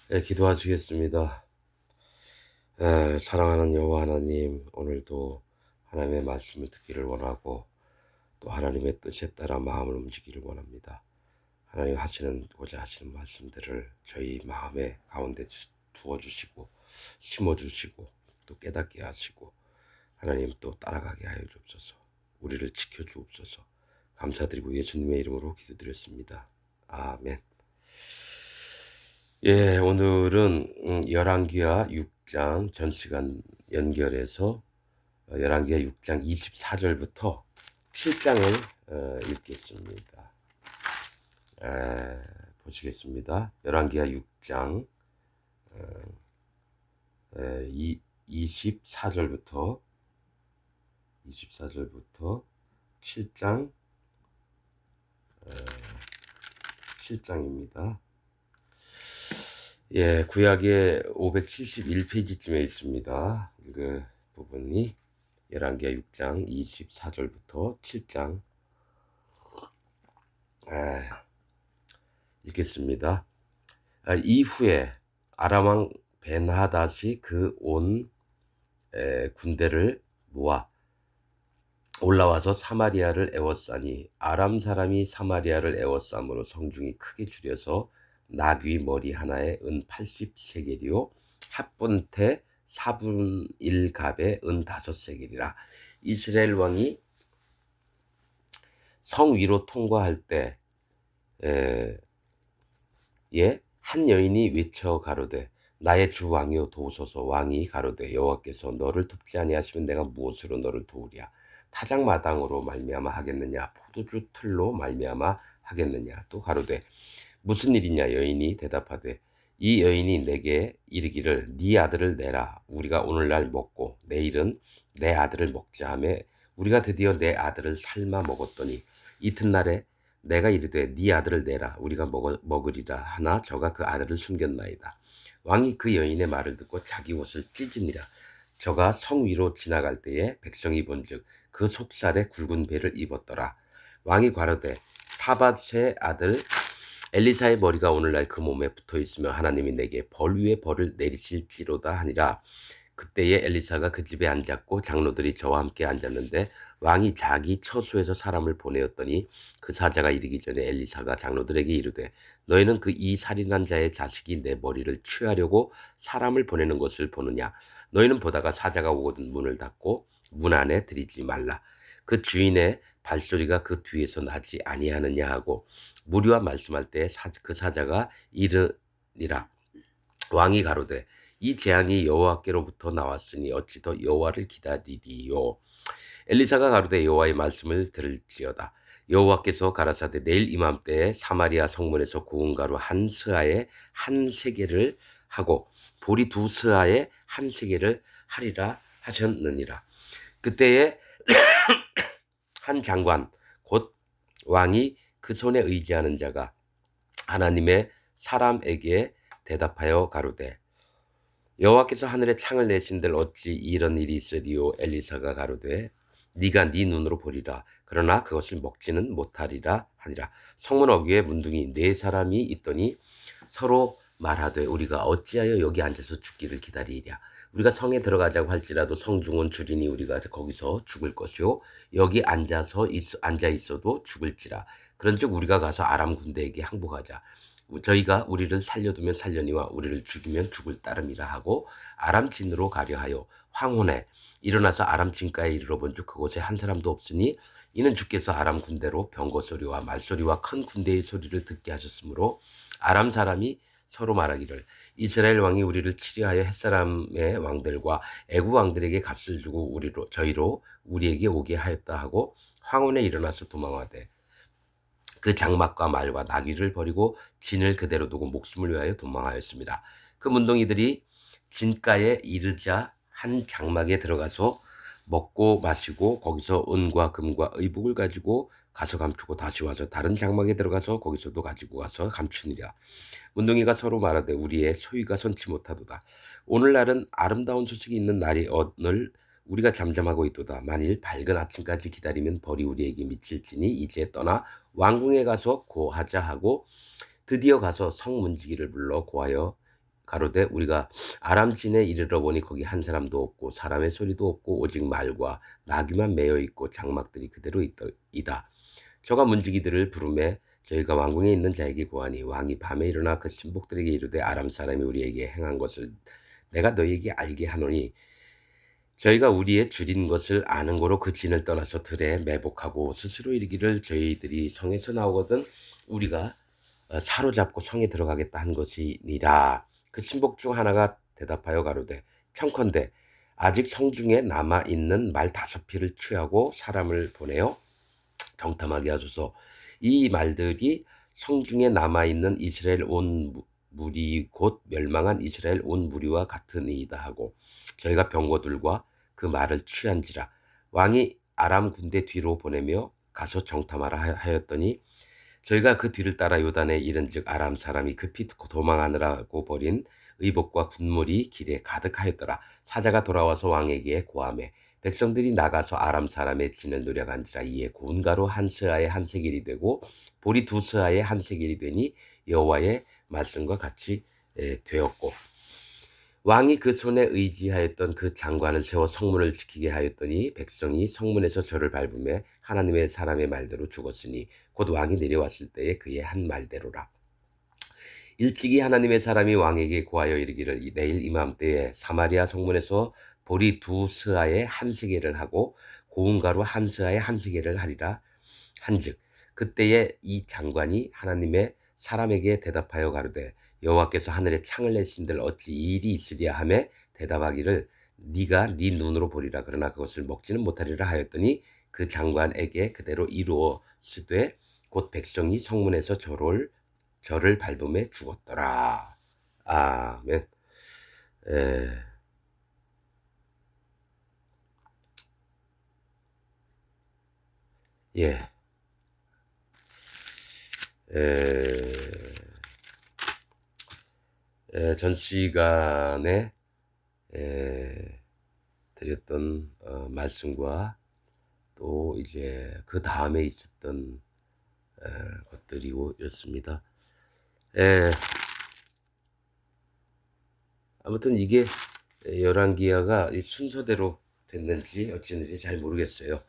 네, 기도하시겠습니다. 사랑하는 여호와 하나님, 오늘도 하나님의 말씀을 듣기를 원하고 또 하나님의 뜻에 따라 마음을 움직이기를 원합니다. 하나님 고자 하시는 말씀들을 저희 마음의 가운데 두어주시고 심어주시고 또 깨닫게 하시고 하나님 또 따라가게 하여 주옵소서. 우리를 지켜주옵소서. 감사드리고 예수님의 이름으로 기도드렸습니다. 아멘. 예, 오늘은 열왕기하 6장 전 시간 연결해서 열왕기하 6장 24절부터 7장을 읽겠습니다. 보시겠습니다. 열왕기하 6장 24절부터 7장 7장입니다. 예, 구약의 571페이지쯤에 있습니다. 그 부분이 열왕기하 6장 24절부터 7장 읽겠습니다. 이후에 아람 왕 벤하닷이 그 온 군대를 모아 올라와서 사마리아를 에워싸니 아람 사람이 사마리아를 에워싸므로 성중이 크게 줄여서 나귀 머리 하나에 은 80세겔이요 합분태 4분 1갑에 은 5세겔이라. 이스라엘 왕이 성 위로 통과할 때 한 여인이 외쳐 가로되 나의 주 왕이여 도우소서. 왕이 가로되 여호와께서 너를 돕지 아니하시면 내가 무엇으로 너를 도우랴. 타작마당으로 말미암아 하겠느냐 포도주 틀로 말미암아 하겠느냐. 또 가로되 무슨 일이냐. 여인이 대답하되 이 여인이 내게 이르기를 네 아들을 내라. 우리가 오늘날 먹고 내일은 내 아들을 먹자 하매 우리가 드디어 내 아들을 삶아 먹었더니 이튿날에 내가 이르되 네 아들을 내라. 우리가 먹으리라 하나 저가 그 아들을 숨겼나이다. 왕이 그 여인의 말을 듣고 자기 옷을 찢으니라. 저가 성 위로 지나갈 때에 백성이 본즉 그 속살에 굵은 배를 입었더라. 왕이 가로되 사밧의 아들 엘리사의 머리가 오늘날 그 몸에 붙어 있으며 하나님이 내게 벌 위에 벌을 내리실지로다 하니라. 그때에 엘리사가 그 집에 앉았고 장로들이 저와 함께 앉았는데 왕이 자기 처소에서 사람을 보내었더니 그 사자가 이르기 전에 엘리사가 장로들에게 이르되 너희는 그 이 살인한 자의 자식이 내 머리를 취하려고 사람을 보내는 것을 보느냐. 너희는 보다가 사자가 오거든 문을 닫고 문 안에 들이지 말라. 그 주인의 발소리가 그 뒤에서 나지 아니하느냐 하고 무리와 말씀할 때 그 사자가 이르니라. 왕이 가로되 이 재앙이 여호와께로부터 나왔으니 어찌 더 여호와를 기다리리요. 엘리사가 가로되 여호와의 말씀을 들을지어다. 여호와께서 가라사대 내일 이맘때에 사마리아 성문에서 고운 가루 한 스아에 한 세겔을 하고 보리 두 스아에 한 세겔을 하리라 하셨느니라. 그때에 한 장관 곧 왕이 그 손에 의지하는 자가 하나님의 사람에게 대답하여 가로되 여호와께서 하늘에 창을 내신들 어찌 이런 일이 있으리요. 엘리사가 가로되 네가 네 눈으로 보리라. 그러나 그것을 먹지는 못하리라 하니라. 성문 어귀에 문둥이 4사람이 있더니 서로 말하되 우리가 어찌하여 여기 앉아서 죽기를 기다리랴. 우리가 성에 들어가자고 할지라도 성중은 줄이니 우리가 거기서 죽을 것이요 여기 앉아 있어도 죽을지라. 그런즉 우리가 가서 아람 군대에게 항복하자. 저희가 우리를 살려두면 살려니와 우리를 죽이면 죽을 따름이라 하고 아람 진으로 가려 하여 황혼에 일어나서 아람 진가에 이르러 본즉 그곳에 한 사람도 없으니 이는 주께서 아람 군대로 병거 소리와 말소리와 큰 군대의 소리를 듣게 하셨으므로 아람 사람이 서로 말하기를 이스라엘 왕이 우리를 치리하여 햇사람의 왕들과 애굽 왕들에게 값을 주고 저희로 우리에게 오게 하였다 하고 황혼에 일어나서 도망하되 그 장막과 말과 나귀를 버리고 진을 그대로 두고 목숨을 위하여 도망하였습니다. 그 문동이들이 진가에 이르자 한 장막에 들어가서 먹고 마시고 거기서 은과 금과 의복을 가지고 가서 감추고 다시 와서 다른 장막에 들어가서 거기서도 가지고 와서 감추니라. 문둥이가 서로 말하되 우리의 소위가 선치 못하도다. 오늘날은 아름다운 소식이 있는 날이 오늘 우리가 잠잠하고 있도다. 만일 밝은 아침까지 기다리면 벌이 우리에게 미칠지니 이제 떠나 왕궁에 가서 고하자 하고 드디어 가서 성문지기를 불러 고하여 가로되 우리가 아람진에 이르러 보니 거기 한 사람도 없고 사람의 소리도 없고 오직 말과 나귀만 매여 있고 장막들이 그대로 이다. 저가 문지기들을 부르매 저희가 왕궁에 있는 자에게 고하니 왕이 밤에 일어나 그 신복들에게 이르되 아람 사람이 우리에게 행한 것을 내가 너희에게 알게 하노니 저희가 우리의 줄인 것을 아는 고로 그 진을 떠나서 들에 매복하고 스스로 이르기를 저희들이 성에서 나오거든 우리가 사로잡고 성에 들어가겠다 한 것이니라. 그 신복 중 하나가 대답하여 가로되 청컨대 아직 성중에 남아 있는 말 5匹를 취하고 사람을 보내어 정탐하게 하소서. 이 말들이 성중에 남아 있는 이스라엘 온 무리 곧 멸망한 이스라엘 온 무리와 같으니이다 하고 저희가 병거들과 그 말을 취한지라. 왕이 아람 군대 뒤로 보내며 가서 정탐하라 하였더니 저희가 그 뒤를 따라 요단에 이른즉 아람 사람이 급히 도망하느라고 버린 의복과 군물이 길에 가득하였더라. 사자가 돌아와서 왕에게 고하매 백성들이 나가서 아람 사람의 진을 노려간지라. 이에 고운 가루 한 스아에 한 세겔이 되고 보리 2스아에 한 세겔이 되니 여호와의 말씀과 같이 되었고 왕이 그 손에 의지하였던 그 장관을 세워 성문을 지키게 하였더니 백성이 성문에서 저를 밟으며 하나님의 사람의 말대로 죽었으니 곧 왕이 내려왔을 때에 그의 한 말대로라. 일찍이 하나님의 사람이 왕에게 고하여 이르기를 내일 이맘때에 사마리아 성문에서 보리 2스아에 한 세겔을 하고 고운 가루 한 스아에 한 세겔을 하리라 한즉 그때에 이 장관이 하나님의 사람에게 대답하여 가로되 여호와께서 하늘에 창을 내신들 어찌 이 일이 있으랴 하매 대답하기를 네가 네 눈으로 보리라 그러나 그것을 먹지는 못하리라 하였더니 그 장관에게 그대로 이루어지되 곧 백성이 성문에서 저를 밟음에 죽었더라. 아멘. 에, 예. 에, 전 시간에 드렸던 말씀과 또 이제 그 다음에 있었던 것들이었습니다. 아무튼 이게 열왕기하가 순서대로 됐는지 어찌는지 잘 모르겠어요.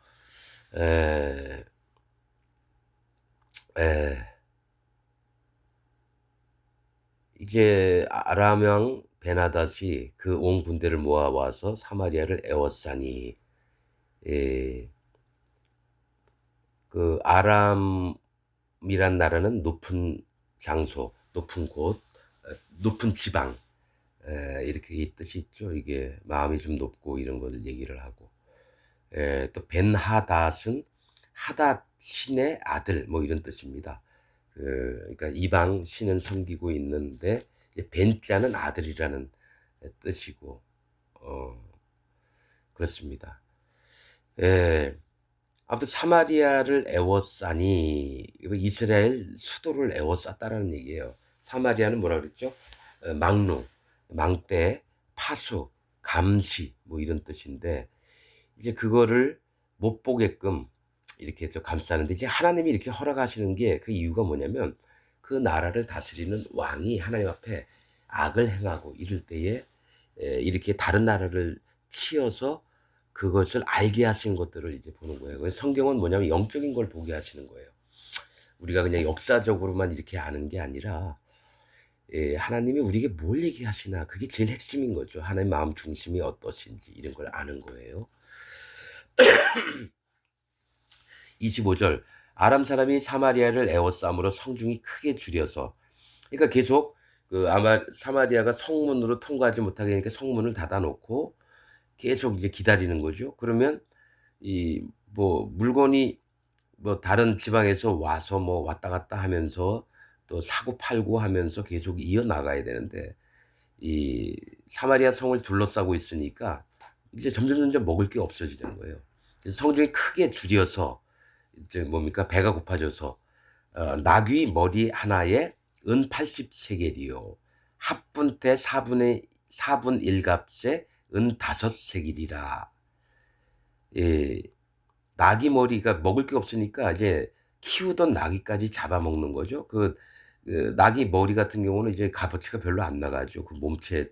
에, 에, 이제 아람 왕 베나닷이 그 온 군대를 모아와서 사마리아를 에워싸니 그 아람이란 나라는 높은 장소, 높은 곳, 높은 지방 이렇게 이 뜻이 있죠. 이게 마음이 좀 높고 이런 걸 얘기를 하고 또 벤하닷은 하닷 신의 아들 뭐 이런 뜻입니다. 그러니까 이방 신은 섬기고 있는데 이제 벤자는 아들이라는 뜻이고 그렇습니다. 예. 아무튼 사마리아를 에워싸니 이스라엘 수도를 에워쌌다라는 얘기예요. 사마리아는 뭐라 그랬죠? 망루, 망대, 파수, 감시 뭐 이런 뜻인데 이제 그거를 못 보게끔 이렇게 해서 감싸는데 이제 하나님이 이렇게 허락하시는 게 그 이유가 뭐냐면 그 나라를 다스리는 왕이 하나님 앞에 악을 행하고 이럴 때에 이렇게 다른 나라를 치어서 그것을 알게 하신 것들을 이제 보는 거예요. 그래서 성경은 뭐냐면 영적인 걸 보게 하시는 거예요. 우리가 그냥 역사적으로만 이렇게 아는 게 아니라 하나님이 우리에게 뭘 얘기하시나 그게 제일 핵심인 거죠. 하나님 마음 중심이 어떠신지 이런 걸 아는 거예요. 25절 아람 사람이 사마리아를 에워싸므로 성중이 크게 줄여서 그러니까 계속 그 아마 사마리아가 성문으로 통과하지 못하게 하니까 성문을 닫아놓고 계속 이제 기다리는 거죠. 그러면 이 뭐 물건이 뭐 다른 지방에서 와서 뭐 왔다 갔다 하면서 또 사고 팔고 하면서 계속 이어나가야 되는데 이 사마리아 성을 둘러싸고 있으니까 이제 점점 먹을 게 없어지는 거예요. 그래서 성중이 크게 줄여서 이제 뭡니까 배가 고파져서 나귀 머리 하나에 은 80세겔이요 합분태 4분 1값에 은 5세겔이라. 예, 나귀 머리가 먹을 게 없으니까 이제 키우던 나귀까지 잡아먹는 거죠. 그 그 낙이 머리 같은 경우는 이제 값어치가 별로 안 나가죠. 그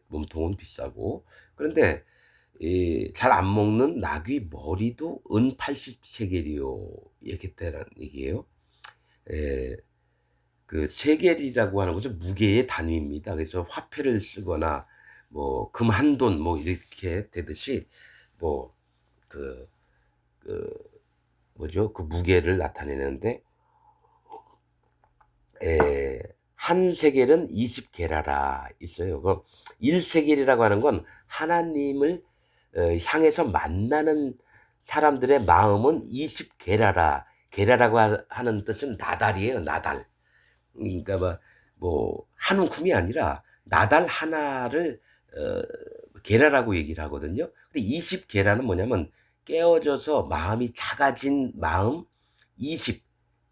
몸통은 비싸고. 그런데 이 잘 안 먹는 나귀 머리도 은 80 세겔이요. 얘기했다는 얘기예요. 예. 그 세겔이라고 하는 것은 무게의 단위입니다. 그래서 화폐를 쓰거나 뭐 금 한 돈 뭐 이렇게 되듯이 뭐 그 그 뭐죠? 그 무게를 나타내는데 에, 한 세겔은 20 게라라 있어요. 그 1세겔이라고 하는 건 하나님을 향해서 만나는 사람들의 마음은 20 게라라. 게라라고 하는 뜻은 나달이에요. 나달. 그러니까 한 움큼이 아니라 나달 하나를 게라라고 얘기를 하거든요. 근데 20 게라는 뭐냐면 깨어져서 마음이 작아진 마음 20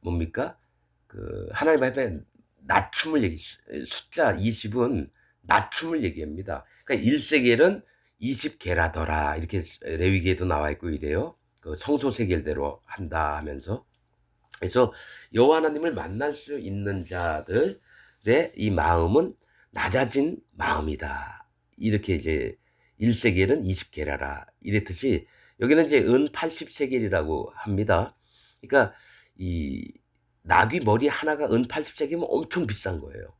뭡니까? 그 하나님 앞에 낮춤을 숫자 20은 낮춤을 얘기합니다. 그러니까 1세겔은 20게라더라 이렇게 레위기에도 나와 있고 이래요. 그 성소 세겔대로 한다 하면서 그래서 여호와 하나님을 만날 수 있는 자들의 이 마음은 낮아진 마음이다. 이렇게 이제 1세겔은 20게라라 이랬듯이 여기는 이제 은 80세겔이라고 합니다. 그러니까 이 나귀 머리 하나가 은 80세겔이면 엄청 비싼 거예요.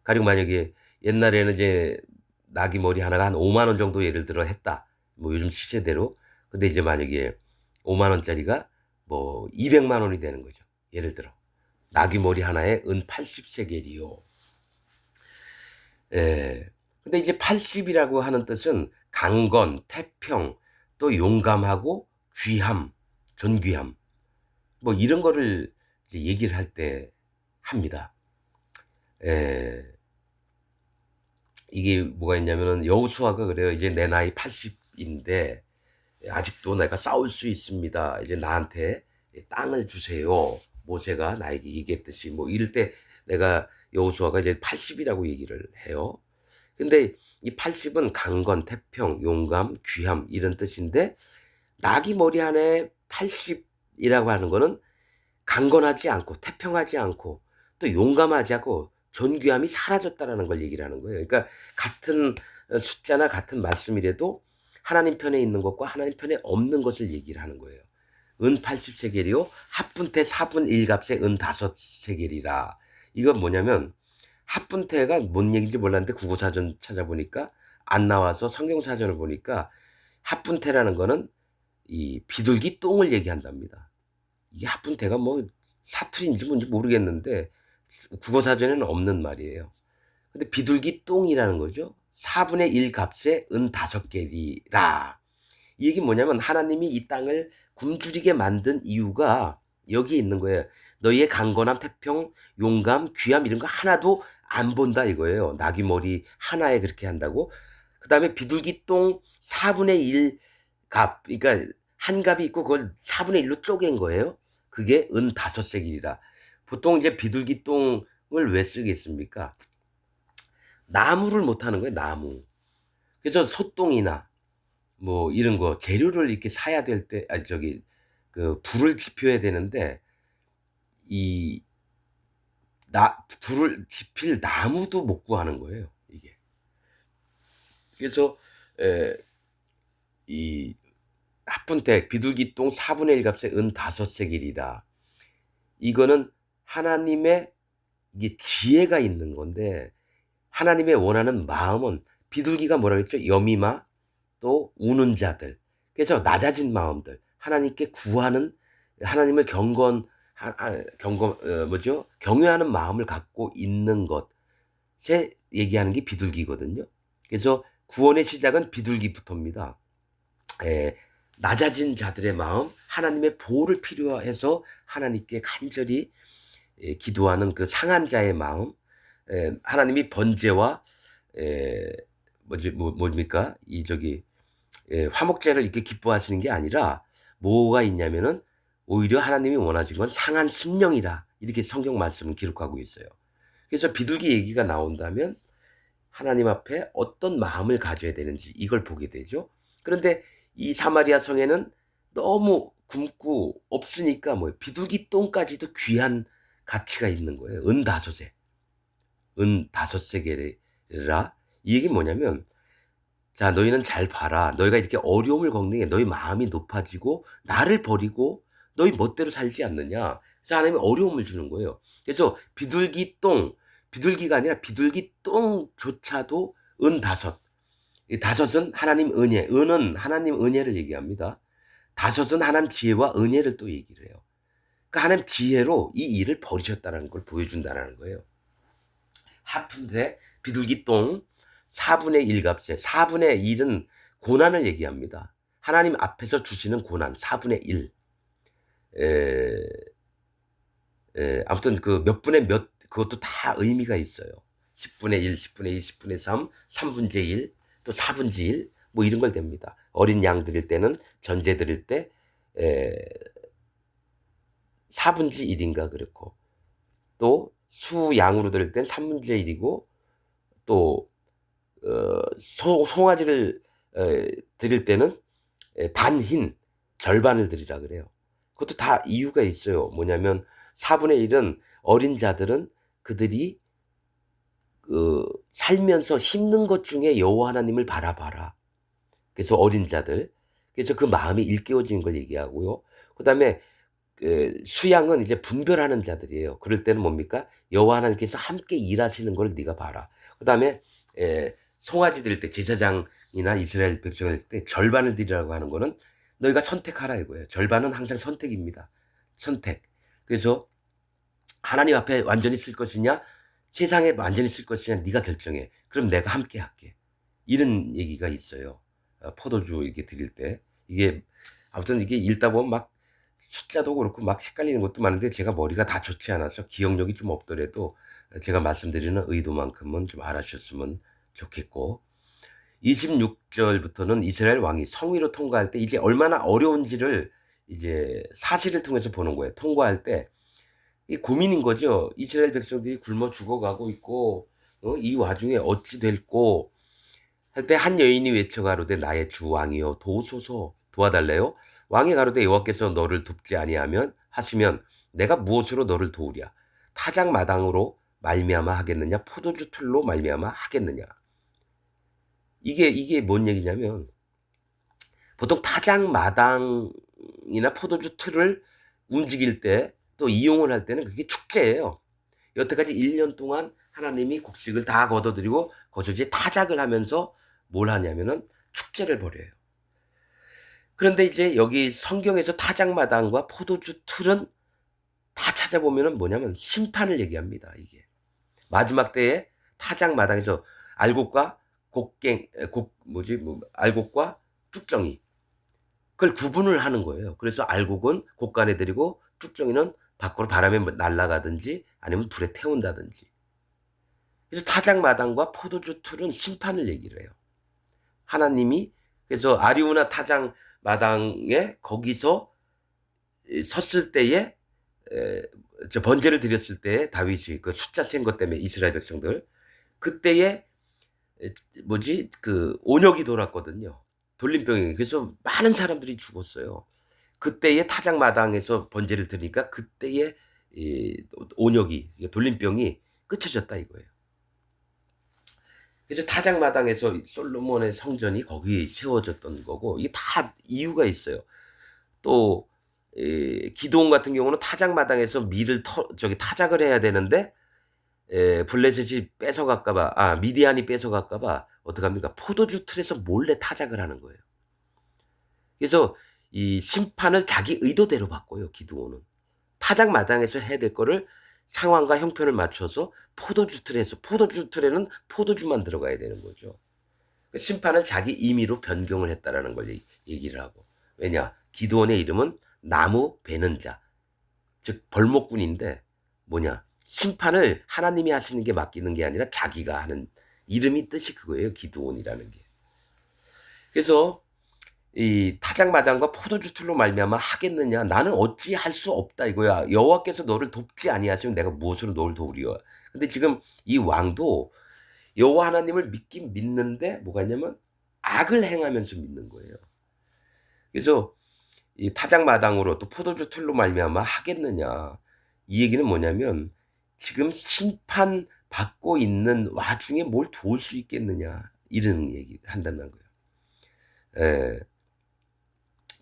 가령 만약에 옛날에는 이제 나귀 머리 하나가 한 5만 원 정도 예를 들어 했다. 뭐 요즘 시세대로. 근데 이제 만약에 5만 원짜리가 뭐 200만 원이 되는 거죠. 예를 들어. 나귀 머리 하나에 은 80세겔이요. 예. 근데 이제 80이라고 하는 뜻은 강건, 태평, 또 용감하고 귀함, 존귀함. 뭐 이런 거를 이제 얘기를 할 때 합니다. 예. 이게 뭐가 있냐면은 여호수아가 그래요. 이제 내 나이 80인데 아직도 내가 싸울 수 있습니다. 이제 나한테 땅을 주세요. 모세가 나에게 얘기했듯이 뭐 이럴 때 내가 여호수아가 이제 80이라고 얘기를 해요. 근데 이 80은 강건, 태평, 용감, 귀함 이런 뜻인데 나귀 머리 안에 80이라고 하는 거는 강건하지 않고 태평하지 않고 또 용감하지 않고 존귀함이 사라졌다라는 걸 얘기를 하는 거예요. 그러니까 같은 숫자나 같은 말씀이라도 하나님 편에 있는 것과 하나님 편에 없는 것을 얘기를 하는 거예요. 은 80세겔이요 합분태 4분 1값에 은 5세겔이라. 이건 뭐냐면 합분태가 뭔 얘기인지 몰랐는데 국어사전 찾아보니까 안 나와서 성경사전을 보니까 합분태라는 거는 이 비둘기 똥을 얘기한답니다. 이게 합분태가 뭐 사투리인지 뭔지 모르겠는데 국어사전에는 없는 말이에요. 근데 비둘기 똥이라는 거죠. 4분의 1 값에 은 5개리라. 이 얘기 뭐냐면 하나님이 이 땅을 굶주리게 만든 이유가 여기 있는 거예요. 너희의 강건함, 태평, 용감, 귀함 이런 거 하나도 안 본다 이거예요. 나귀 머리 하나에 그렇게 한다고. 그 다음에 비둘기 똥 4분의 1 값. 그러니까 한 값이 있고 그걸 4분의 1로 쪼갠 거예요. 그게 은 5세겔이라. 보통 이제 비둘기 똥을 왜 쓰겠습니까? 나무를 못 하는 거예요, 나무. 그래서 소똥이나 뭐 이런 거 재료를 이렇게 사야 될 때, 그 불을 지펴야 되는데 이 불을 지필 나무도 못 구하는 거예요, 이게. 그래서 에, 이 합분택 비둘기똥 4분의 1 값에 은 5세겔이다. 이거는 하나님의 이게 지혜가 있는 건데 하나님의 원하는 마음은 비둘기가 뭐라 그랬죠? 여미마 또 우는 자들. 그래서 낮아진 마음들, 하나님께 구하는 하나님을 뭐죠? 경외하는 마음을 갖고 있는 것에 얘기하는 게 비둘기거든요. 그래서 구원의 시작은 비둘기부터입니다. 낮아진 자들의 마음, 하나님의 보호를 필요해서 하나님께 간절히 기도하는 그 상한 자의 마음, 하나님이 번제와 뭡니까? 화목제를 이렇게 기뻐하시는 게 아니라 뭐가 있냐면은 오히려 하나님이 원하신 건 상한 심령이다. 이렇게 성경 말씀을 기록하고 있어요. 그래서 비둘기 얘기가 나온다면 하나님 앞에 어떤 마음을 가져야 되는지 이걸 보게 되죠. 그런데 이 사마리아 성에는 너무 굶고 없으니까 뭐 비둘기 똥까지도 귀한 가치가 있는 거예요. 은 5에. 은 다섯 세계라. 이 얘기는 뭐냐면 자 너희는 잘 봐라. 너희가 이렇게 어려움을 겪는 게 너희 마음이 높아지고 나를 버리고 너희 멋대로 살지 않느냐. 그래서 하나님이 어려움을 주는 거예요. 그래서 비둘기가 아니라 비둘기 똥조차도 은 다섯. 이 다섯은 하나님 은혜, 은은 하나님 은혜를 얘기합니다. 다섯은 하나님 지혜와 은혜를 또 얘기를 해요. 그러니까 하나님 지혜로 이 일을 벌이셨다는 걸 보여준다는 거예요. 하프인데 비둘기 똥 4분의 1 값에 4분의 1은 고난을 얘기합니다. 하나님 앞에서 주시는 고난 4분의 1. 아무튼 그 몇 분의 몇 그것도 다 의미가 있어요. 10분의 1, 10분의 2, 10분의 3, 3분의 1, 또 4분의 1, 뭐 이런 걸 됩니다. 어린 양 드릴 때는 전제 드릴 때 4분의 1인가 그렇고 또 수양으로 드릴 땐 3분의 1이고 또 송아지를 드릴 때는 반흰 절반을 드리라 그래요. 그것도 다 이유가 있어요. 뭐냐면 4분의 1은 어린 자들은 그들이 살면서 힘든 것 중에 여호와 하나님을 바라봐라. 그래서 어린 자들. 그래서 그 마음이 일깨워지는 걸 얘기하고요. 그다음에 수양은 이제 분별하는 자들이에요. 그럴 때는 뭡니까? 여호와 하나님께서 함께 일하시는 걸 네가 봐라. 그다음에 송아지 드릴 때 제사장이나 이스라엘 백성을 드릴 때 절반을 드리라고 하는 거는 너희가 선택하라 이거예요. 절반은 항상 선택입니다. 선택. 그래서 하나님 앞에 완전히 쓸 것이냐, 세상에 완전히 쓸 것이냐 네가 결정해. 그럼 내가 함께 할게. 이런 얘기가 있어요. 포도주 이렇게 드릴 때. 이게 아무튼 이게 읽다 보면 막 숫자도 그렇고 막 헷갈리는 것도 많은데 제가 머리가 다 좋지 않아서 기억력이 좀 없더라도 제가 말씀드리는 의도만큼은 좀 알아주셨으면 좋겠고 26절부터는 이스라엘 왕이 성위로 통과할 때 이제 얼마나 어려운지를 이제 사실을 통해서 보는 거예요. 통과할 때 이 고민인 거죠. 이스라엘 백성들이 굶어 죽어가고 있고 이 와중에 어찌 될꼬 할 때 한 여인이 외쳐 가로되 나의 주 왕이여 도우소서 도와달래요. 왕이 가로되 여호와께서 너를 돕지 아니하면 하시면 내가 무엇으로 너를 도우랴. 타작 마당으로 말미암아 하겠느냐 포도주 틀로 말미암아 하겠느냐. 이게 뭔 얘기냐면 보통 타작 마당이나 포도주 틀을 움직일 때 또 이용을 할 때는 그게 축제예요. 여태까지 1년 동안 하나님이 곡식을 다 걷어들이고 거기서 이제 타작을 하면서 뭘 하냐면은 축제를 벌여요. 그런데 이제 여기 성경에서 타작마당과 포도주 틀은 다 찾아보면은 뭐냐면 심판을 얘기합니다, 이게. 마지막 때에 타작마당에서 알곡과 곡괭 곡 뭐지? 알곡과 쭉정이 그걸 구분을 하는 거예요. 그래서 알곡은 곡간에 들이고 쭉정이는 밖으로 바람에 날아가든지 아니면 불에 태운다든지. 그래서 타작마당과 포도주 틀은 심판을 얘기를 해요. 하나님이 그래서 아리우나 타작마당에 거기서 섰을 때에 번제를 드렸을 때에 다윗이 그 숫자 센 것 때문에 이스라엘 백성들 그때에 뭐지 그 온역이 돌았거든요. 돌림병이 그래서 많은 사람들이 죽었어요. 그때에 타작마당에서 번제를 드리니까 그때에 이 온역이 돌림병이 끝쳐졌다 이거예요. 그래서 타작마당에서 솔로몬의 성전이 거기에 세워졌던 거고 이게 다 이유가 있어요. 또 기드온 같은 경우는 타작마당에서 밀을 저기 타작을 해야 되는데 블레셋이 뺏어갈까 봐 미디안이 뺏어갈까 봐 어떡합니까? 포도주 틀에서 몰래 타작을 하는 거예요. 그래서 이 심판을 자기 의도대로 바꿔요, 기드온은. 타작마당에서 해야 될 거를 상황과 형편을 맞춰서 포도주 틀에는 포도주만 들어가야 되는 거죠. 심판을 자기 임의로 변경을 했다라는 걸 얘기를 하고. 왜냐? 기드온의 이름은 나무 베는 자. 즉 벌목꾼인데 뭐냐? 심판을 하나님이 하시는 게 맡기는 게 아니라 자기가 하는 이름이 뜻이 그거예요. 기드온이라는 게. 그래서 이 타작마당과 포도주 틀로 말미암아 하겠느냐 나는 어찌 할 수 없다 이거야. 여호와께서 너를 돕지 아니하시면 내가 무엇으로 너를 도우리요. 근데 지금 이 왕도 여호와 하나님을 믿긴 믿는데 뭐가 있냐면 악을 행하면서 믿는 거예요. 그래서 이 타작마당으로 또 포도주 틀로 말미암아 하겠느냐. 이 얘기는 뭐냐면 지금 심판 받고 있는 와중에 뭘 도울 수 있겠느냐 이런 얘기를 한다는 거예요. 예.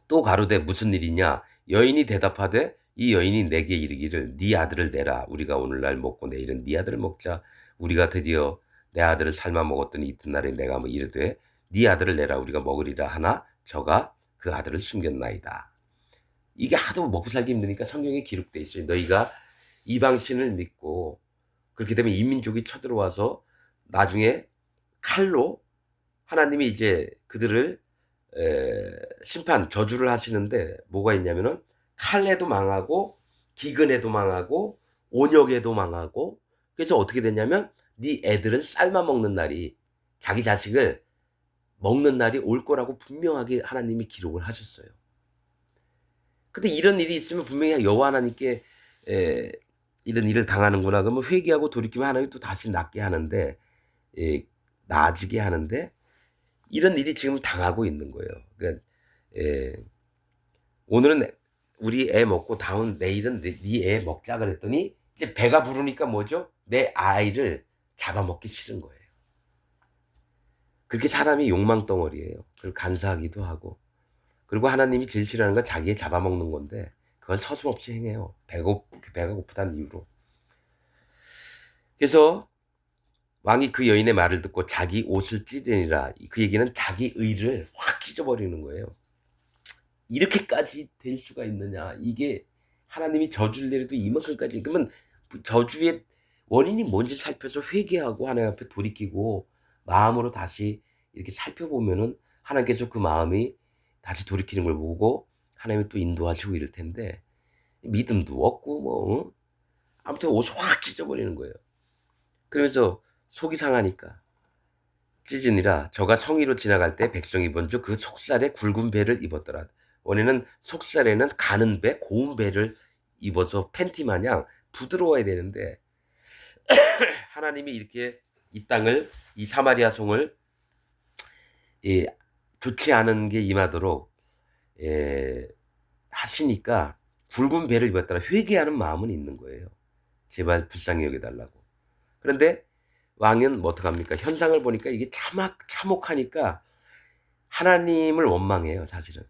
또 가로되 무슨 일이냐 여인이 대답하되 이 여인이 내게 이르기를 네 아들을 내라 우리가 오늘날 먹고 내일은 네 아들을 먹자 우리가 드디어 내 아들을 삶아 먹었더니 이튿날에 내가 뭐 이르되 네 아들을 내라 우리가 먹으리라 하나 저가 그 아들을 숨겼나이다. 이게 하도 먹고 살기 힘드니까 성경에 기록돼 있어요. 너희가 이방신을 믿고 그렇게 되면 이민족이 쳐들어와서 나중에 칼로 하나님이 이제 그들을 심판 저주를 하시는데 뭐가 있냐면은 칼에도 망하고 기근에도 망하고 온역에도 망하고 그래서 어떻게 됐냐면 네 애들을 삶아 먹는 날이 자기 자식을 먹는 날이 올 거라고 분명하게 하나님이 기록을 하셨어요. 근데 이런 일이 있으면 분명히 여호와 하나님께 에, 이런 일을 당하는구나 그러면 회개하고 돌이키면 하나님이 또 다시 낫게 하는데 예, 나아지게 하는데 이런 일이 지금 당하고 있는 거예요. 그러니까 예, 오늘은 우리 애 먹고 다음 내일은 네 애 먹자 그랬더니 이제 배가 부르니까 뭐죠? 내 아이를 잡아먹기 싫은 거예요. 그렇게 사람이 욕망 덩어리예요. 그리고 간사하기도 하고. 그리고 하나님이 제일 싫어하는 건 자기의 잡아먹는 건데 그건 서슴없이 행해요. 배가 고프다는 이유로. 그래서 왕이 그 여인의 말을 듣고 자기 옷을 찢으니라. 그 얘기는 자기 의를 확 찢어버리는 거예요. 이렇게까지 될 수가 있느냐. 이게 하나님이 저주를 내려도 이만큼까지. 그러면 저주의 원인이 뭔지 살펴서 회개하고 하나님 앞에 돌이키고 마음으로 다시 이렇게 살펴보면은 하나님께서 그 마음이 다시 돌이키는 걸 보고 하나님이 또 인도하시고 이럴 텐데 믿음도 없고 뭐 아무튼 옷을 확 찢어버리는 거예요. 그러면서 속이 상하니까 찢으니라 저가 성위로 지나갈 때 백성이 본즉 그 속살에 굵은 배를 입었더라. 원래는 속살에는 가는 배, 고운 배를 입어서 팬티 마냥 부드러워야 되는데 하나님이 이렇게 이 땅을 이 사마리아 성을 예, 좋지 않은 게 임하도록 예, 하시니까 굵은 배를 입었더라. 회개하는 마음은 있는 거예요. 제발 불쌍히 여겨달라고. 그런데 왕은 뭐 어떡합니까? 현상을 보니까 이게 참혹하니까 하나님을 원망해요, 사실은.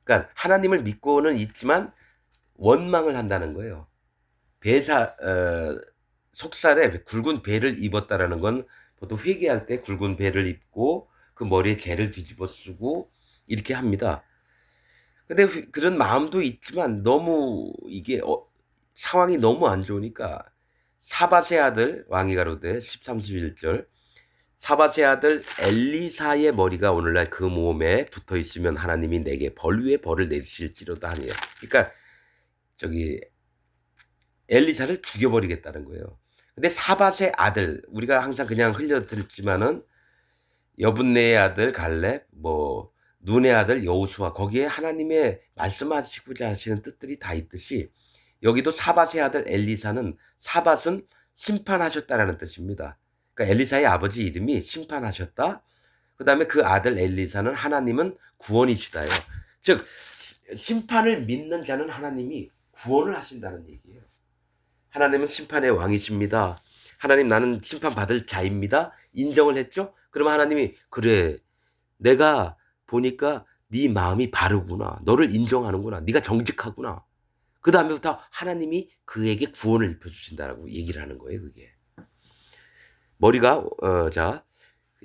그러니까 하나님을 믿고는 있지만 원망을 한다는 거예요. 속살에 굵은 배를 입었다라는 건 보통 회개할 때 굵은 배를 입고 그 머리에 재를 뒤집어 쓰고 이렇게 합니다. 근데 그런 마음도 있지만 너무 이게 상황이 너무 안 좋으니까 사밧의 아들 왕이 가로되 13, 11절 사밧의 아들 엘리사의 머리가 오늘날 그 몸에 붙어 있으면 하나님이 내게 벌 위에 벌을 내리실지로다 하니라. 그러니까 저기 엘리사를 죽여버리겠다는 거예요. 근데 사밧의 아들 우리가 항상 그냥 흘려들지만은 여분네의 아들 갈렙 뭐 눈의 아들 여호수아 거기에 하나님의 말씀하시고자 하시는 뜻들이 다 있듯이 여기도 사밧의 아들 엘리사는 사밧은 심판하셨다라는 뜻입니다. 그러니까 엘리사의 아버지 이름이 심판하셨다. 그다음에 그 아들 엘리사는 하나님은 구원이시다요. 즉 심판을 믿는 자는 하나님이 구원을 하신다는 얘기예요. 하나님은 심판의 왕이십니다. 하나님 나는 심판받을 자입니다. 인정을 했죠? 그러면 하나님이 그래 내가 보니까 네 마음이 바르구나. 너를 인정하는구나. 네가 정직하구나. 그 다음에부터 하나님이 그에게 구원을 입혀주신다라고 얘기를 하는 거예요. 그게. 머리가 자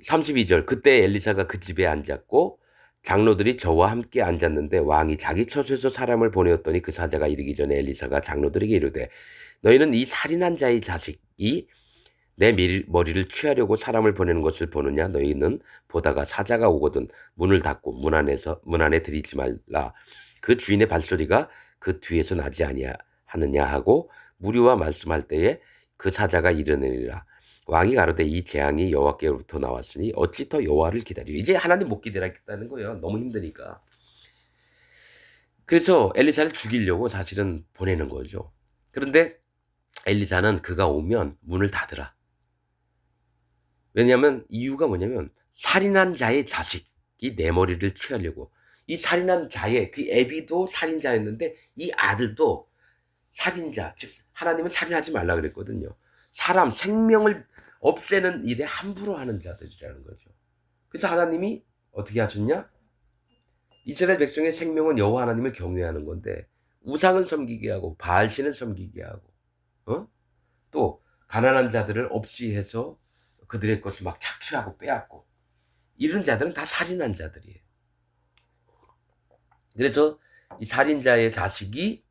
32절 그때 엘리사가 그 집에 앉았고 장로들이 저와 함께 앉았는데 왕이 자기 처소에서 사람을 보내었더니 그 사자가 이르기 전에 엘리사가 장로들에게 이르되 너희는 이 살인한 자의 자식이 내 머리를 취하려고 사람을 보내는 것을 보느냐 너희는 보다가 사자가 오거든 문을 닫고 문 안에 들이지 말라 그 주인의 발소리가 그 뒤에서 나지 아니하느냐 하고 무리와 말씀할 때에 그 사자가 이르느니라 왕이 가로되 이 재앙이 여호와께로부터 나왔으니 어찌 더 여호와를 기다리요 이제 하나님 못 기다리겠다는 거예요. 너무 힘드니까. 그래서 엘리사를 죽이려고 사실은 보내는 거죠. 그런데 엘리사는 그가 오면 문을 닫으라. 왜냐하면 이유가 뭐냐면 살인한 자의 자식이 내 머리를 취하려고 이 살인한 자의 그 애비도 살인자였는데 이 아들도 살인자 즉 하나님은 살인하지 말라 그랬거든요. 사람 생명을 없애는 일에 함부로 하는 자들이라는 거죠. 그래서 하나님이 어떻게 하셨냐? 이스라엘 백성의 생명은 여호와 하나님을 경외하는 건데 우상을 섬기게 하고 바알신을 섬기게 하고 또 가난한 자들을 없이 해서 그들의 것을 막 착취하고 빼앗고 이런 자들은 다 살인한 자들이에요. 그래서 이 살인자의 자식이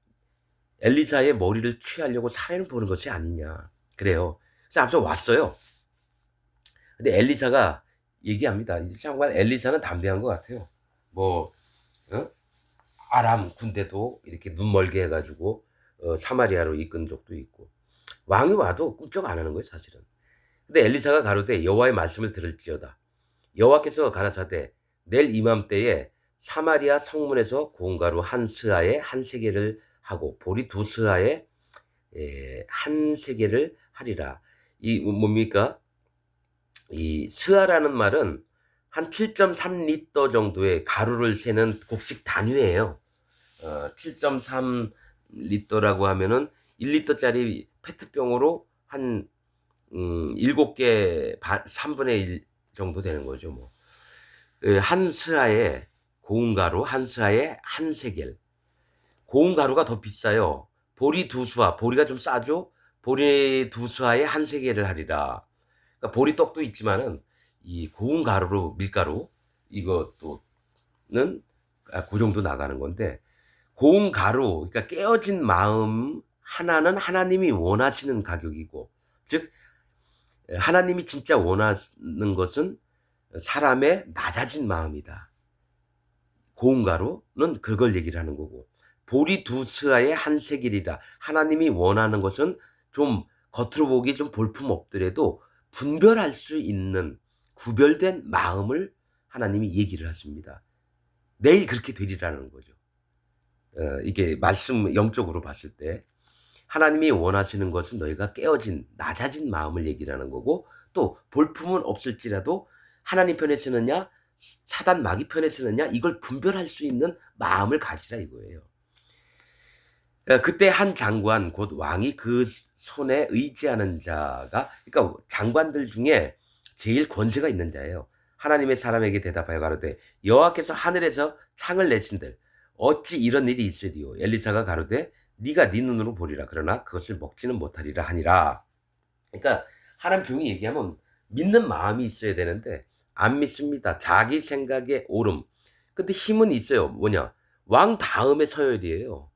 엘리사의 머리를 취하려고 살해를 보는 것이 아니냐. 그래요. 그래서 앞서 왔어요. 근데 엘리사가 얘기합니다. 정말 엘리사는 담대한 것 같아요. 뭐 아람 군대도 이렇게 눈멀게 해가지고 사마리아로 이끈 적도 있고 왕이 와도 꿈쩍 안 하는 거예요, 사실은. 근데 엘리사가 가로되 여호와의 말씀을 들을지어다. 여호와께서 가라사대 내일 이맘때에 사마리아 성문에서 고운 가루 한 스아에 한 세겔을 하고 보리 두 스아에 한 세겔을 하리라. 이 뭡니까? 이 스아라는 말은 한 7.3리터 정도의 가루를 세는 곡식 단위예요. 7.3리터라고 하면은 1리터짜리 페트병으로 한 7개 3분의 1 정도 되는 거죠, 뭐. 한 스아에 고운 가루 한 스아에 한 세겔. 고운 가루가 더 비싸요. 보리 두 수아, 보리가 좀 싸죠? 보리 두 수아에 한 세겔을 하리라. 그러니까 보리떡도 있지만은 이 고운 가루로 밀가루 이것도는 그 정도 나가는 건데 고운 가루 그러니까 깨어진 마음 하나는 하나님이 원하시는 가격이고 즉 하나님이 진짜 원하는 것은 사람의 낮아진 마음이다. 고운 가루는 그걸 얘기를 하는 거고 보리 두 스아에 한 세겔이라 하나님이 원하는 것은 좀 겉으로 보기 좀 볼품 없더라도 분별할 수 있는 구별된 마음을 하나님이 얘기를 하십니다. 내일 그렇게 되리라는 거죠. 이게 말씀 영적으로 봤을 때 하나님이 원하시는 것은 너희가 깨어진 낮아진 마음을 얘기를 하는 거고 또 볼품은 없을지라도 하나님 편에 쓰느냐 사단 마귀 편에 쓰느냐 이걸 분별할 수 있는 마음을 가지라 이거예요. 그때 한 장관 곧 왕이 그 손에 의지하는 자가 그러니까 장관들 중에 제일 권세가 있는 자예요. 하나님의 사람에게 대답하여 가로되 여호와께서 하늘에서 창을 내신들 어찌 이런 일이 있으리요. 엘리사가 가로되 네가 네 눈으로 보리라. 그러나 그것을 먹지는 못하리라 하니라. 그러니까 하나님 종이 얘기하면 믿는 마음이 있어야 되는데 안 믿습니다. 자기 생각에 오름. 근데 힘은 있어요. 뭐냐? 왕 다음에 서열이에요.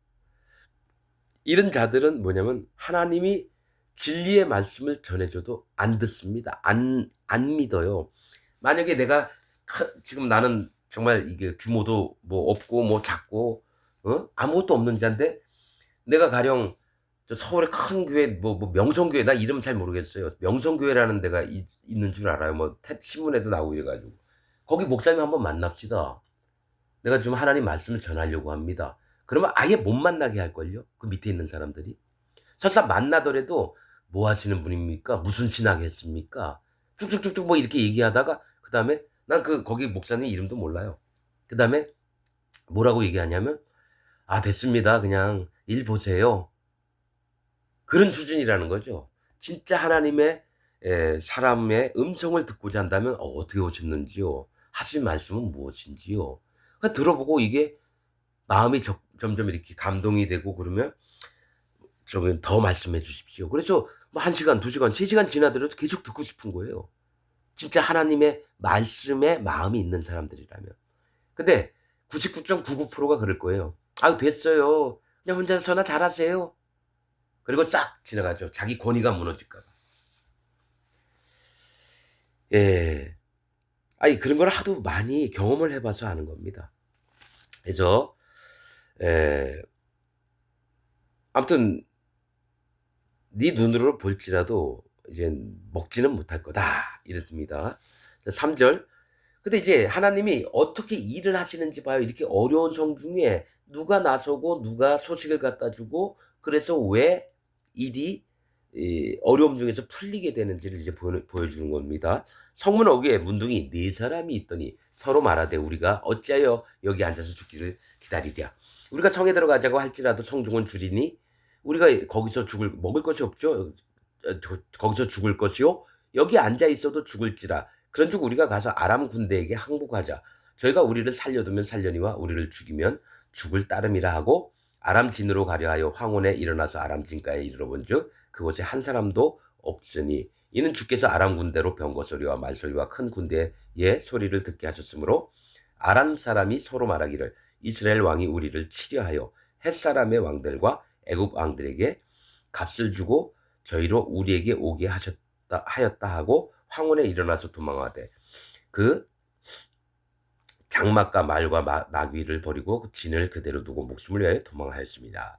이런 자들은 뭐냐면 하나님이 진리의 말씀을 전해줘도 안 듣습니다. 안 믿어요. 만약에 내가 지금 나는 정말 이게 규모도 뭐 없고 뭐 작고 아무것도 없는 자인데 내가 가령 저 서울의 큰 교회 뭐 명성교회 나 이름 잘 모르겠어요. 명성교회라는 데가 있는 줄 알아요. 뭐 신문에도 나오고 이래가지고 거기 목사님 한번 만납시다. 내가 지금 하나님 말씀을 전하려고 합니다. 그러면 아예 못 만나게 할걸요? 그 밑에 있는 사람들이. 설사 만나더라도 뭐 하시는 분입니까? 무슨 신학 했습니까? 쭉쭉쭉쭉 뭐 이렇게 얘기하다가 그 다음에 난 거기 목사님 이름도 몰라요. 그 다음에 뭐라고 얘기하냐면 아 됐습니다. 그냥 일 보세요. 그런 수준이라는 거죠. 진짜 하나님의 사람의 음성을 듣고자 한다면 어떻게 오셨는지요? 하신 말씀은 무엇인지요? 그러니까 들어보고 이게 마음이 점점 이렇게 감동이 되고 그러면 좀 더 말씀해 주십시오. 그래서 뭐 1시간, 2시간, 3시간 지나더라도 계속 듣고 싶은 거예요. 진짜 하나님의 말씀에 마음이 있는 사람들이라면. 근데 99.99%가 그럴 거예요. 아유 됐어요. 그냥 혼자서나 잘하세요. 그리고 싹 지나가죠. 자기 권위가 무너질까 봐. 예. 아니 그런 걸 하도 많이 경험을 해 봐서 아는 겁니다. 그래서 아무튼 네 눈으로 볼지라도 이제 먹지는 못할 거다 이렇습니다. 3절. 근데 이제 하나님이 어떻게 일을 하시는지 봐요. 이렇게 어려운 성 중에 누가 나서고 누가 소식을 갖다 주고 그래서 왜 일이 어려움 중에서 풀리게 되는지를 이제 보여주는 겁니다. 성문 어귀에 문둥이 4사람이 있더니 서로 말하되 우리가 어찌하여 여기 앉아서 죽기를 기다리랴. 우리가 성에 들어가자고 할지라도 성중은 줄이니 우리가 거기서 먹을 것이 없죠. 거기서 죽을 것이요 여기 앉아 있어도 죽을지라. 그런즉 우리가 가서 아람 군대에게 항복하자. 저희가 우리를 살려두면 살려니와 우리를 죽이면 죽을 따름이라 하고 아람 진으로 가려 하여 황혼에 일어나서 아람 진가에 이르러본즉 그곳에 한 사람도 없으니 이는 주께서 아람 군대로 병거 소리와 말소리와 큰 군대의 소리를 듣게 하셨으므로 아람 사람이 서로 말하기를 이스라엘 왕이 우리를 치려하여 헷 사람의 왕들과 애굽 왕들에게 값을 주고 저희로 우리에게 오게 하였다 하고 황혼에 일어나서 도망하되 그 장막과 말과 나귀를 버리고 진을 그대로 두고 목숨을 위하여 도망하였습니다.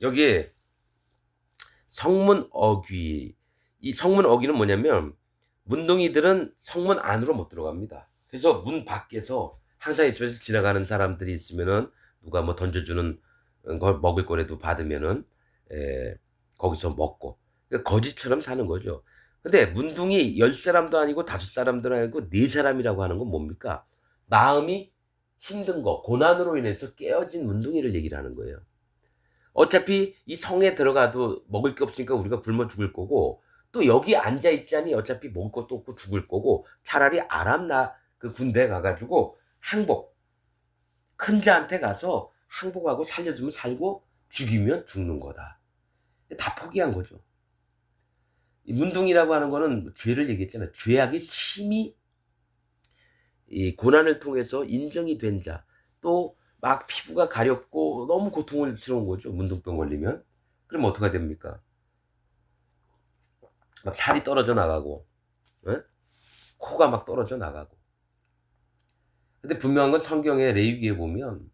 여기에 성문 어귀, 이 성문 어귀는 뭐냐면 문둥이들은 성문 안으로 못 들어갑니다. 그래서 문 밖에서 항상 있으면서 지나가는 사람들이 있으면은 누가 뭐 던져주는 걸 먹을 거라도 받으면은 거기서 먹고 거지처럼 사는 거죠. 근데 문둥이 10사람도 아니고 5사람도 아니고 4사람이라고 하는 건 뭡니까? 마음이 힘든 거, 고난으로 인해서 깨어진 문둥이를 얘기를 하는 거예요. 어차피 이 성에 들어가도 먹을 게 없으니까 우리가 굶어 죽을 거고 또 여기 앉아 있자니 어차피 먹을 것도 없고 죽을 거고 차라리 아람나 그 군대 가가지고 항복 큰 자한테 가서 항복하고 살려주면 살고 죽이면 죽는 거다. 다 포기한 거죠. 이 문둥이라고 하는 거는 죄를 얘기했잖아요. 죄악이 심히 이 고난을 통해서 인정이 된 자, 또 막 피부가 가렵고 너무 고통스러운 거죠. 문둥병 걸리면. 그럼 어떻게 됩니까? 막 살이 떨어져 나가고, 에? 코가 막 떨어져 나가고. 근데 분명한 건 성경의 레위기에 보면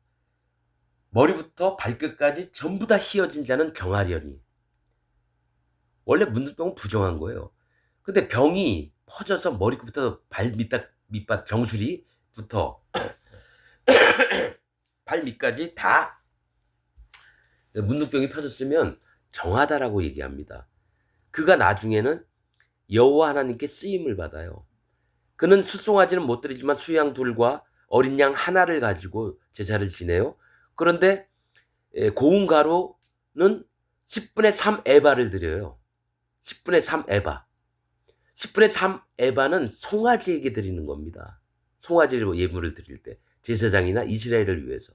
머리부터 발끝까지 전부 다 휘어진 자는 정하려니. 원래 문둥병은 부정한 거예요. 근데 병이 퍼져서 머리끝부터 발 밑밭 정수리부터 발 밑까지 다 문둥병이 펴졌으면 정하다라고 얘기합니다. 그가 나중에는 여호와 하나님께 쓰임을 받아요. 그는 수송아지는 못 드리지만 수양 둘과 어린 양 하나를 가지고 제사를 지내요. 그런데 고운 가루는 10분의 3 에바를 드려요. 10분의 3 에바. 10분의 3 에바는 송아지에게 드리는 겁니다. 송아지로 예물을 드릴 때 제사장이나 이스라엘을 위해서.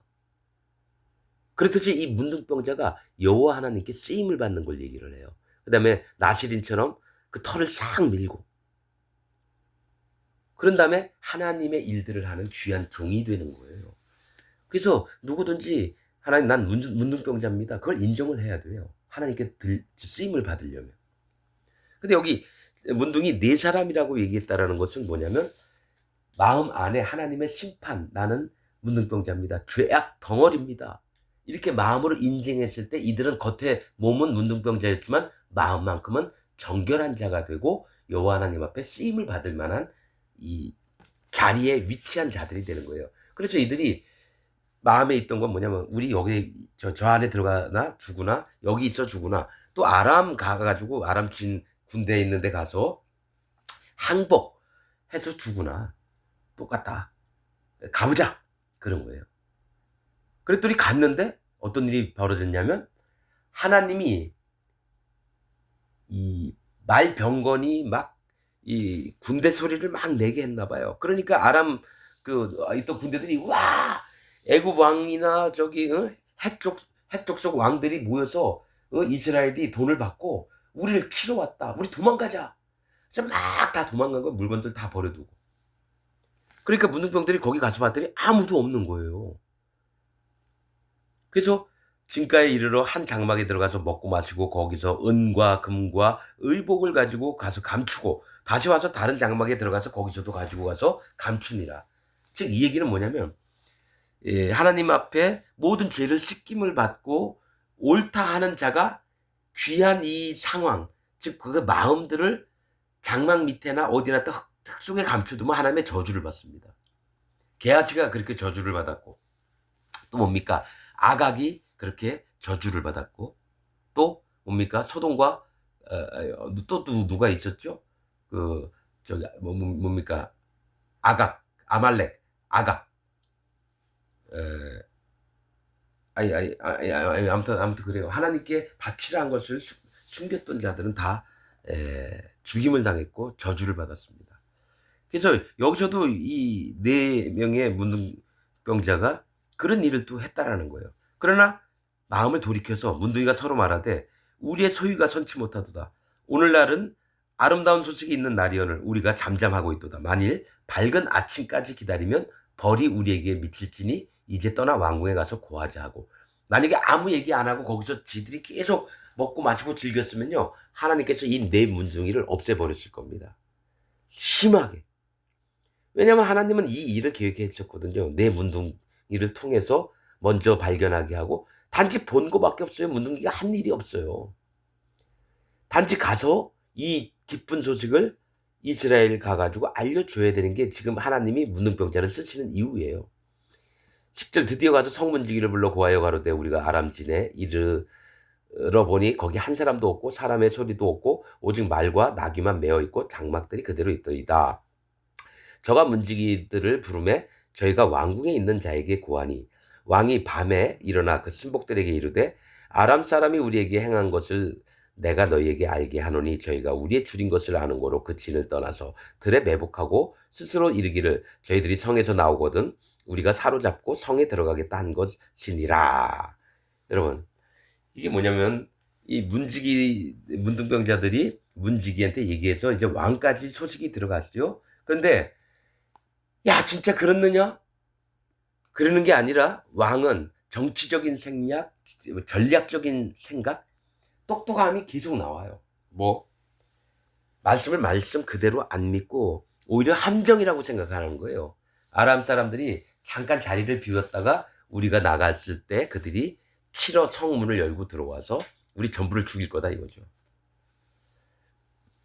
그렇듯이 이 문둥병자가 여호와 하나님께 쓰임을 받는 걸 얘기를 해요. 그 다음에 나시린처럼 그 털을 싹 밀고 그런 다음에 하나님의 일들을 하는 귀한 종이 되는 거예요. 그래서 누구든지 하나님 난 문둥병자입니다. 그걸 인정을 해야 돼요. 하나님께 쓰임을 받으려면. 근데 여기 문둥이 4사람이라고 얘기했다라는 것은 뭐냐면 마음 안에 하나님의 심판, 나는 문둥병자입니다. 죄악 덩어리입니다. 이렇게 마음으로 인정했을 때 이들은 겉에 몸은 문둥병자였지만 마음만큼은 정결한 자가 되고 여호와 하나님 앞에 쓰임을 받을 만한 이 자리에 위치한 자들이 되는 거예요. 그래서 이들이 마음에 있던 건 뭐냐면 우리 여기 저 안에 들어가나 죽으나 여기 있어 죽으나 또 아람 가가지고 아람 진 군대에 있는데 가서 항복해서 죽으나 똑같다. 가보자. 그런 거예요. 그랬더니 갔는데 어떤 일이 벌어졌냐면 하나님이 이 말병건이 막 이 군대 소리를 막 내게 했나 봐요. 그러니까 아람 그 있던 군대들이 와 애굽 왕이나 저기 해쪽 속 왕들이 모여서 이스라엘이 돈을 받고 우리를 치러 왔다. 우리 도망가자. 그래서 막 다 도망간 거 물건들 다 버려두고. 그러니까 문둥병들이 거기 가서 봤더니 아무도 없는 거예요. 그래서 진가에 이르러 한 장막에 들어가서 먹고 마시고 거기서 은과 금과 의복을 가지고 가서 감추고 다시 와서 다른 장막에 들어가서 거기서도 가지고 가서 감추니라. 즉 이 얘기는 뭐냐면 하나님 앞에 모든 죄를 씻김을 받고 옳다 하는 자가 귀한 이 상황, 즉 그 마음들을 장막 밑에나 어디나 흙 속에 감춰두면 하나님의 저주를 받습니다. 게하시가 그렇게 저주를 받았고 또 뭡니까? 아각이 그렇게 저주를 받았고 또 뭡니까? 소돔과 또 누가 있었죠? 그 저기 뭡니까? 아각, 아말렉, 아각. 아무튼 그래요. 하나님께 바치라 한 것을 숨겼던 자들은 다 죽임을 당했고 저주를 받았습니다. 그래서 여기서도 이 네 명의 문둥병자가 그런 일을 또 했다라는 거예요. 그러나 마음을 돌이켜서 문둥이가 서로 말하되 우리의 소유가 선치 못하도다. 오늘날은 아름다운 소식이 있는 날이오늘 우리가 잠잠하고 있도다. 만일 밝은 아침까지 기다리면 벌이 우리에게 미칠지니 이제 떠나 왕궁에 가서 고하자 하고, 만약에 아무 얘기 안 하고 거기서 지들이 계속 먹고 마시고 즐겼으면요, 하나님께서 이 네 문둥이를 없애버렸을 겁니다. 심하게. 왜냐하면 하나님은 이 일을 계획해 주셨거든요. 내 문둥이를 통해서 먼저 발견하게 하고, 단지 본 거밖에 없어요. 문둥이가 한 일이 없어요. 단지 가서 이 기쁜 소식을 이스라엘 가가지고 알려줘야 되는 게 지금 하나님이 문둥병자를 쓰시는 이유예요. 10절 드디어 가서 성문지기를 불러 고하여 가로되 우리가 아람진에 이르러 보니 거기 한 사람도 없고 사람의 소리도 없고 오직 말과 나귀만 메어 있고 장막들이 그대로 있더이다. 저가 문지기들을 부르매 저희가 왕궁에 있는 자에게 고하니 왕이 밤에 일어나 그 신복들에게 이르되 아람 사람이 우리에게 행한 것을 내가 너희에게 알게 하노니 저희가 우리의 줄인 것을 아는 거로 그 진을 떠나서 들에 매복하고 스스로 이르기를 저희들이 성에서 나오거든 우리가 사로잡고 성에 들어가겠다 한 것이니라. 여러분, 이게 뭐냐면 이 문둥병자들이 문지기한테 얘기해서 이제 왕까지 소식이 들어갔죠. 그런데 야, 진짜 그렇느냐? 그러는 게 아니라 왕은 정치적인 생략, 전략적인 생각, 똑똑함이 계속 나와요. 뭐 말씀을 말씀 그대로 안 믿고 오히려 함정이라고 생각하는 거예요. 아람 사람들이 잠깐 자리를 비웠다가 우리가 나갔을 때 그들이 치러 성문을 열고 들어와서 우리 전부를 죽일 거다 이거죠.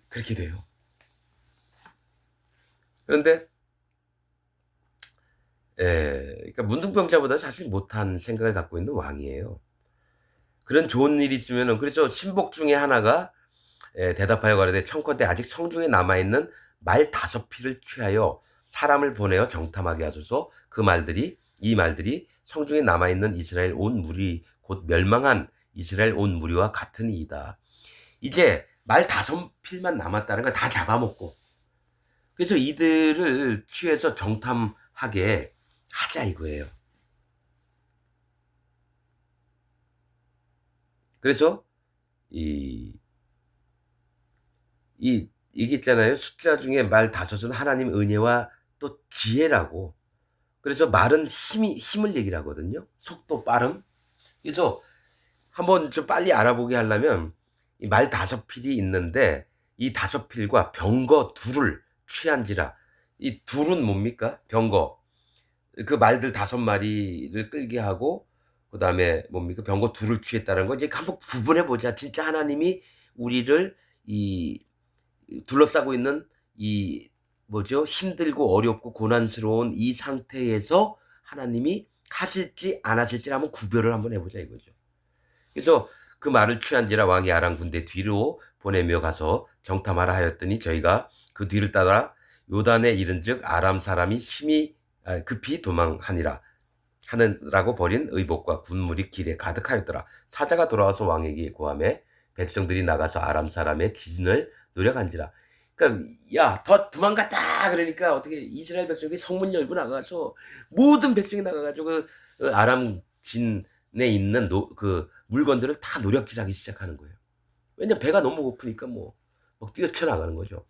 그렇게 돼요. 그런데 그러니까 문둥병자보다 사실 못한 생각을 갖고 있는 왕이에요. 그런 좋은 일이 있으면은, 그래서 신복 중에 하나가 대답하여 가로되 청컨대 아직 성중에 남아있는 말 5피를 취하여 사람을 보내어 정탐하게 하소서. 이 말들이 성중에 남아있는 이스라엘 온 무리 곧 멸망한 이스라엘 온 무리와 같으니이다. 이제 말 5필만 남았다는 걸 다 잡아먹고, 그래서 이들을 취해서 정탐하게 하자 이거예요. 그래서 이게 있잖아요. 숫자 중에 말 5은 하나님 은혜와 또 지혜라고. 그래서 말은 힘을 얘기를 하거든요. 속도, 빠름. 그래서 한번 좀 빨리 알아보게 하려면 이 말 5필이 있는데 이 5필과 병거 둘을 취한지라. 이 둘은 뭡니까? 병거. 그 말들 5마리를 끌게 하고 그다음에 뭡니까? 병거 둘을 취했다는 거 이제 한번 구분해 보자. 진짜 하나님이 우리를 이 둘러싸고 있는 이 뭐죠? 힘들고 어렵고 고난스러운 이 상태에서 하나님이 하실지 안 하실지 한번 구별을 한번 해보자 이거죠. 그래서 그 말을 취한지라 왕이 아람 군대 뒤로 보내며 가서 정탐하라 하였더니 저희가 그 뒤를 따라 요단에 이른즉 아람 사람이 급히 도망하니라 하느라고 버린 의복과 군물이 길에 가득하였더라. 사자가 돌아와서 왕에게 고하매 백성들이 나가서 아람 사람의 진을 노력한지라. 그러니까 야, 더 도망갔다 그러니까 어떻게 이스라엘 백성이 성문 열고 나가서 모든 백성이 나가가지고 아람 진에 있는 그 물건들을 다 노력질하기 시작하는 거예요. 왜냐면 배가 너무 고프니까 막 뛰어쳐나가는 거죠.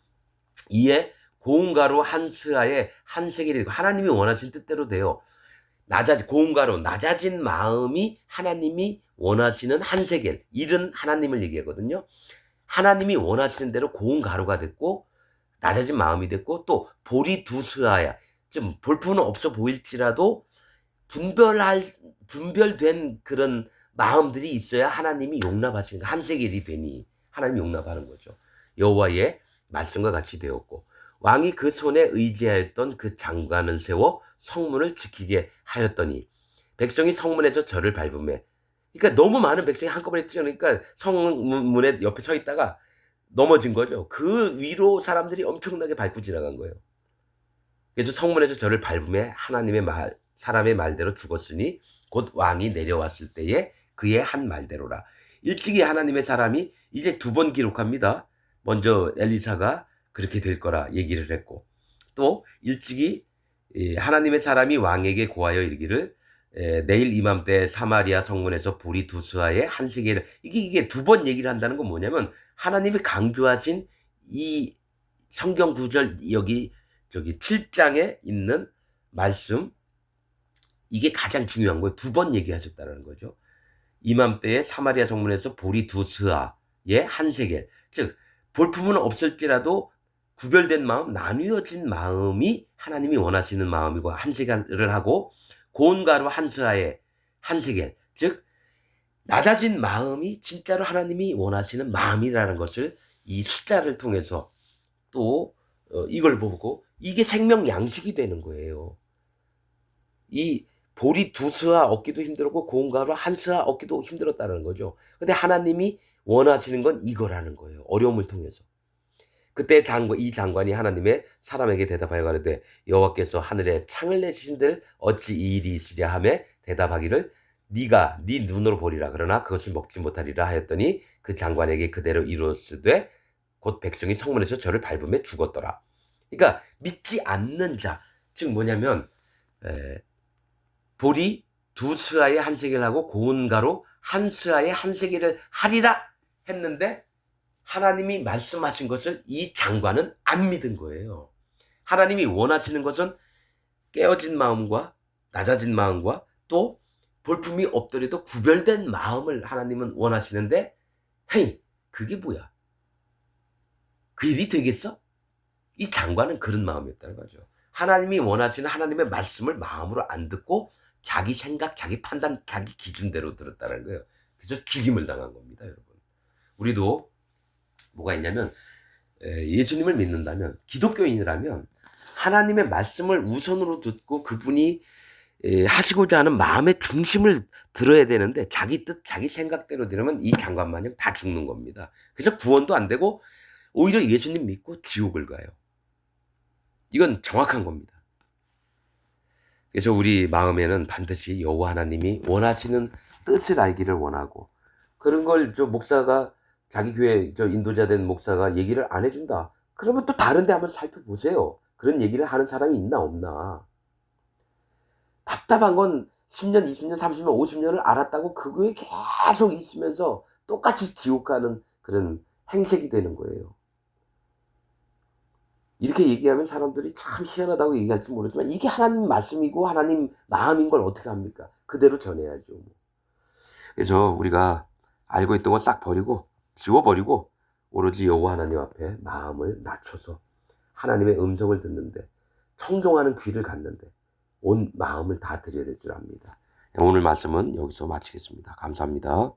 이에 고운가루 한 스아에 한 세겔이 되고 하나님이 원하신 뜻대로 돼요. 고운가루 낮아진 마음이 하나님이 원하시는 한 세겔, 일은 하나님을 얘기하거든요. 하나님이 원하시는 대로 고운 가루가 됐고 낮아진 마음이 됐고 또 볼이 2스아야 좀 볼품은 없어 보일지라도 분별된 그런 마음들이 있어야 하나님이 용납하시는 한 세겔이 되니 하나님이 용납하는 거죠. 여호와의 말씀과 같이 되었고 왕이 그 손에 의지하였던 그 장관을 세워 성문을 지키게 하였더니 백성이 성문에서 저를 밟으매, 그러니까 너무 많은 백성이 한꺼번에 뛰어오니까 성문에 옆에 서 있다가 넘어진 거죠. 그 위로 사람들이 엄청나게 밟고 지나간 거예요. 그래서 성문에서 저를 밟으매 사람의 말대로 죽었으니 곧 왕이 내려왔을 때에 그의 한 말대로라. 일찍이 하나님의 사람이 이제 두 번 기록합니다. 먼저 엘리사가 그렇게 될 거라 얘기를 했고, 또 일찍이 하나님의 사람이 왕에게 고하여 이르기를 내일 이맘때 사마리아 성문에서 보리 두 수하에 한 시계를, 이게 두 번 얘기를 한다는 건 뭐냐면 하나님이 강조하신 이 성경 구절, 여기 저기 7장에 있는 말씀, 이게 가장 중요한 거예요. 두 번 얘기하셨다는 거죠. 이맘때에 사마리아 성문에서 보리 두 스아에 한 세겔, 즉 볼품은 없을지라도 구별된 마음, 나뉘어진 마음이 하나님이 원하시는 마음이고, 한 세겔을 하고 고운 가루 한 스아에 한 세겔, 즉 낮아진 마음이 진짜로 하나님이 원하시는 마음이라는 것을 이 숫자를 통해서 또 이걸 보고 이게 생명 양식이 되는 거예요. 이 보리 두 스아 얻기도 힘들었고 고운 가루 한 스아 얻기도 힘들었다는 거죠. 근데 하나님이 원하시는 건 이거라는 거예요. 어려움을 통해서. 그때 이 장관이 하나님의 사람에게 대답하여 가로되 여호와께서 하늘에 창을 내시신들 어찌 이 일이 있으랴 하매 대답하기를 네가 네 눈으로 보리라 그러나 그것을 먹지 못하리라 하였더니 그 장관에게 그대로 이루었으되 곧 백성이 성문에서 저를 밟음에 죽었더라. 그러니까 믿지 않는 자, 즉 뭐냐면 보리 두 스아에 한 세겔 하고 고운 가루 한 스아에 한 세겔을 하리라 했는데 하나님이 말씀하신 것을 이 장관은 안 믿은 거예요. 하나님이 원하시는 것은 깨어진 마음과 낮아진 마음과 또 볼품이 없더라도 구별된 마음을 하나님은 원하시는데, 헤이, 그게 뭐야? 그 일이 되겠어? 이 장관은 그런 마음이었다는 거죠. 하나님이 원하시는 하나님의 말씀을 마음으로 안 듣고 자기 생각, 자기 판단, 자기 기준대로 들었다는 거예요. 그래서 죽임을 당한 겁니다, 여러분. 우리도 뭐가 있냐면 예수님을 믿는다면, 기독교인이라면 하나님의 말씀을 우선으로 듣고 그분이 하시고자 하는 마음의 중심을 들어야 되는데 자기 뜻, 자기 생각대로 들으면 이 장관마냥 다 죽는 겁니다. 그래서 구원도 안 되고 오히려 예수님 믿고 지옥을 가요. 이건 정확한 겁니다. 그래서 우리 마음에는 반드시 여호와 하나님이 원하시는 뜻을 알기를 원하고, 그런 걸 목사가, 자기 교회 인도자 된 목사가 얘기를 안 해준다. 그러면 또 다른 데 한번 살펴보세요. 그런 얘기를 하는 사람이 있나 없나. 답답한 건 10년, 20년, 30년, 50년을 알았다고 그 교회에 계속 있으면서 똑같이 지옥 가는 그런 행색이 되는 거예요. 이렇게 얘기하면 사람들이 참 희한하다고 얘기할지 모르지만 이게 하나님 말씀이고 하나님 마음인 걸 어떻게 합니까? 그대로 전해야죠. 그래서 우리가 알고 있던 거 싹 버리고 지워버리고 오로지 여호와 하나님 앞에 마음을 낮춰서 하나님의 음성을 듣는데, 청종하는 귀를 갖는데 온 마음을 다 드려야 될 줄 압니다. 오늘 말씀은 여기서 마치겠습니다. 감사합니다.